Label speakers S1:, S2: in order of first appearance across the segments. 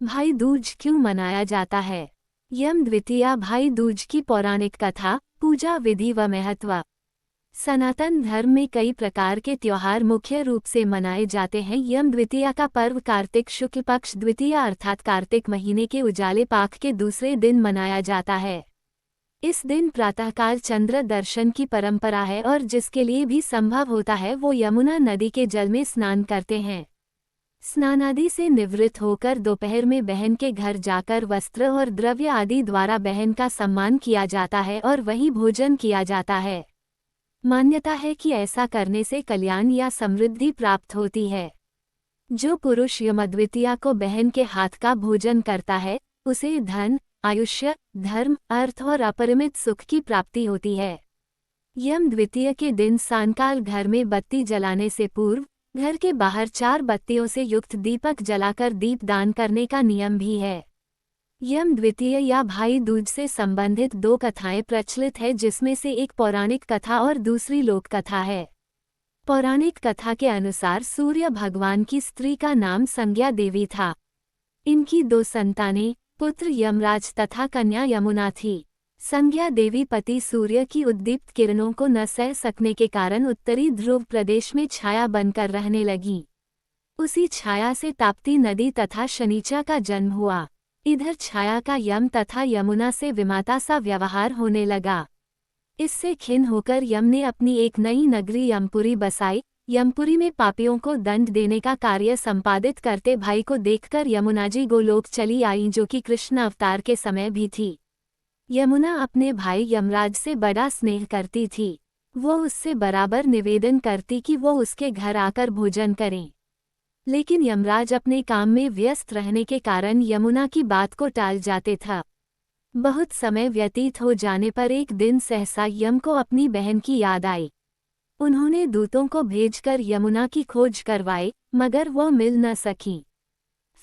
S1: भाई दूज क्यों मनाया जाता है? यम द्वितीया भाई दूज की पौराणिक कथा, पूजा विधि व महत्व। सनातन धर्म में कई प्रकार के त्योहार मुख्य रूप से मनाए जाते हैं। यम द्वितीया का पर्व कार्तिक शुक्ल पक्ष द्वितीया अर्थात कार्तिक महीने के उजाले पाख के दूसरे दिन मनाया जाता है। इस दिन प्रातःकाल चंद्र दर्शन की परंपरा है और जिसके लिए भी संभव होता है वो यमुना नदी के जल में स्नान करते हैं। स्नानादि से निवृत्त होकर दोपहर में बहन के घर जाकर वस्त्र और द्रव्य आदि द्वारा बहन का सम्मान किया जाता है और वहीं भोजन किया जाता है। मान्यता है कि ऐसा करने से कल्याण या समृद्धि प्राप्त होती है। जो पुरुष यमद्वितीया को बहन के हाथ का भोजन करता है उसे धन, आयुष्य, धर्म, अर्थ और अपरिमित सुख की प्राप्ति होती है। यम द्वितीया के दिन सायंकाल घर में बत्ती जलाने से पूर्व घर के बाहर 4 बत्तियों से युक्त दीपक जलाकर दीप दान करने का नियम भी है। यम द्वितीय या भाई दूज से संबंधित 2 कथाएं प्रचलित है, जिसमें से एक पौराणिक कथा और दूसरी लोक कथा है। पौराणिक कथा के अनुसार सूर्य भगवान की स्त्री का नाम संज्ञा देवी था। इनकी 2 संतानें, पुत्र यमराज तथा कन्या यमुना थी। संज्ञा देवी पति सूर्य की उद्दीप्त किरणों को न सह सकने के कारण उत्तरी ध्रुव प्रदेश में छाया बनकर रहने लगी। उसी छाया से ताप्ती नदी तथा शनीचा का जन्म हुआ। इधर छाया का यम तथा यमुना से विमाता सा व्यवहार होने लगा। इससे खिन्न होकर यम ने अपनी एक नई नगरी यमपुरी बसाई। यमपुरी में पापियों को दंड देने का कार्य संपादित करते भाई को देखकर यमुना जी गोलोक चली आईं, जो कि कृष्ण अवतार के समय भी थी। यमुना अपने भाई यमराज से बड़ा स्नेह करती थी। वो उससे बराबर निवेदन करती कि वो उसके घर आकर भोजन करें, लेकिन यमराज अपने काम में व्यस्त रहने के कारण यमुना की बात को टाल जाते था। बहुत समय व्यतीत हो जाने पर एक दिन सहसा यम को अपनी बहन की याद आई। उन्होंने दूतों को भेजकर यमुना की खोज करवाई, मगर वो मिल न सकी।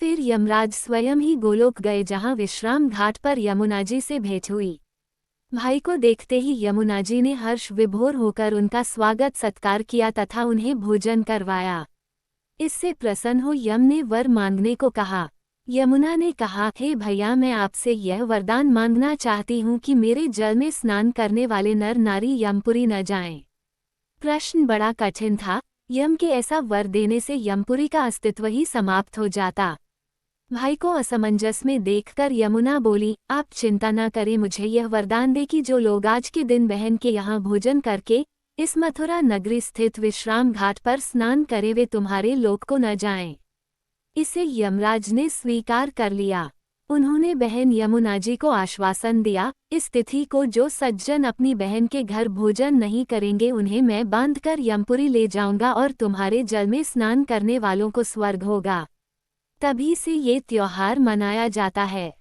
S1: फिर यमराज स्वयं ही गोलोक गए, जहां विश्राम घाट पर यमुना जी से भेंट हुई। भाई को देखते ही यमुना जी ने हर्ष विभोर होकर उनका स्वागत सत्कार किया तथा उन्हें भोजन करवाया। इससे प्रसन्न हो यम ने वर मांगने को कहा। यमुना ने कहा, हे भैया, मैं आपसे यह वरदान मांगना चाहती हूँ कि मेरे जल में स्नान करने वाले नर नारी यमपुरी न जाएं। प्रश्न बड़ा कठिन था। यम के ऐसा वर देने से यमपुरी का अस्तित्व ही समाप्त हो जाता। भाई को असमंजस में देखकर यमुना बोली, आप चिंता न करें, मुझे यह वरदान दे कि जो लोग आज के दिन बहन के यहाँ भोजन करके इस मथुरा नगरी स्थित विश्राम घाट पर स्नान करे वे तुम्हारे लोक को न जाएं। इसे यमराज ने स्वीकार कर लिया। उन्होंने बहन यमुना जी को आश्वासन दिया, इस तिथि को जो सज्जन अपनी बहन के घर भोजन नहीं करेंगे उन्हें मैं बांधकर यमपुरी ले जाऊंगा और तुम्हारे जल में स्नान करने वालों को स्वर्ग होगा। तभी से ये त्योहार मनाया जाता है।